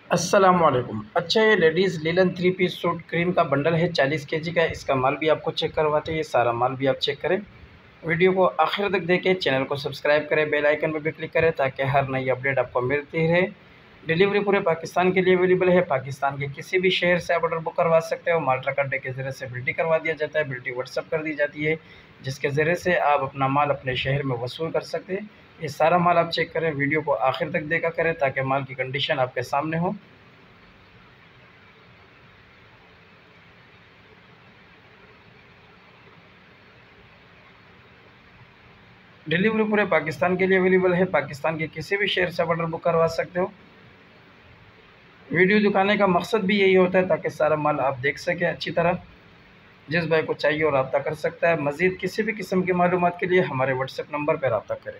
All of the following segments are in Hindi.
अस्सलामुअलैकुम। अच्छा, ये ladies linen 3 piece suit cream का बंडल है, 40 केजी का है। इसका माल भी आपको चेक करवाते हैं, ये सारा माल भी आप चेक करें। वीडियो को आखिर तक देखें, चैनल को सब्सक्राइब करें, बेल आइकन पर भी क्लिक करें ताकि हर नई अपडेट आपको मिलती रहे। डिलीवरी पूरे पाकिस्तान के लिए अवेलेबल है। पाकिस्तान के किसी भी शहर से आप ऑर्डर बुक करवा सकते हो। माल ट्रक अड्डे के ज़रिए से बिल्टी करवा दिया जाता है, बिल्टी व्हाट्सअप कर दी जाती है, जिसके ज़रिए से आप अपना माल अपने शहर में वसूल कर सकते हैं। ये सारा माल आप चेक करें, वीडियो को आखिर तक देखा करें ताकि माल की कंडीशन आपके सामने हो। डिलीवरी पूरे पाकिस्तान के लिए अवेलेबल है। पाकिस्तान के किसी भी शहर से आप ऑर्डर बुक करवा सकते हो। वीडियो दिखाने का मकसद भी यही होता है ताकि सारा माल आप देख सकें अच्छी तरह। जिस भाई को चाहिए वो रब्ता कर सकता है। मज़ीद किसी भी किस्म की मालूमात के लिए हमारे व्हाट्सएप नंबर पर रब्ता करें।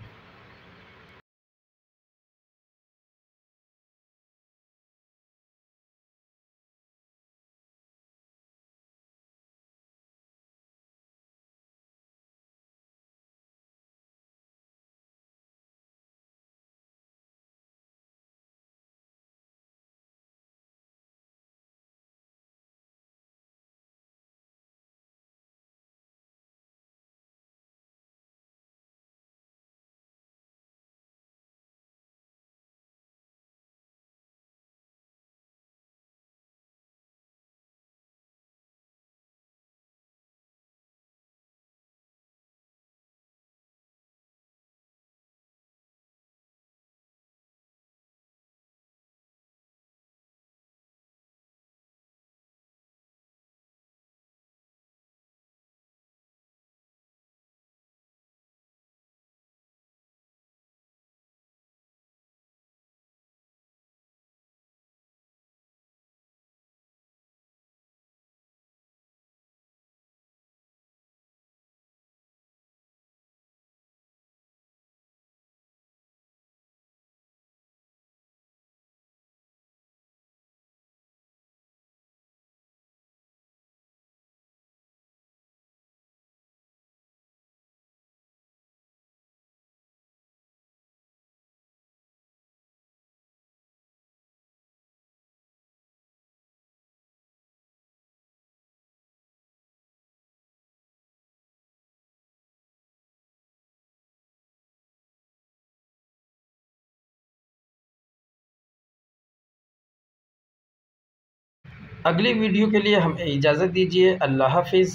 अगली वीडियो के लिए हमें इजाज़त दीजिए। अल्लाह हाफिज़।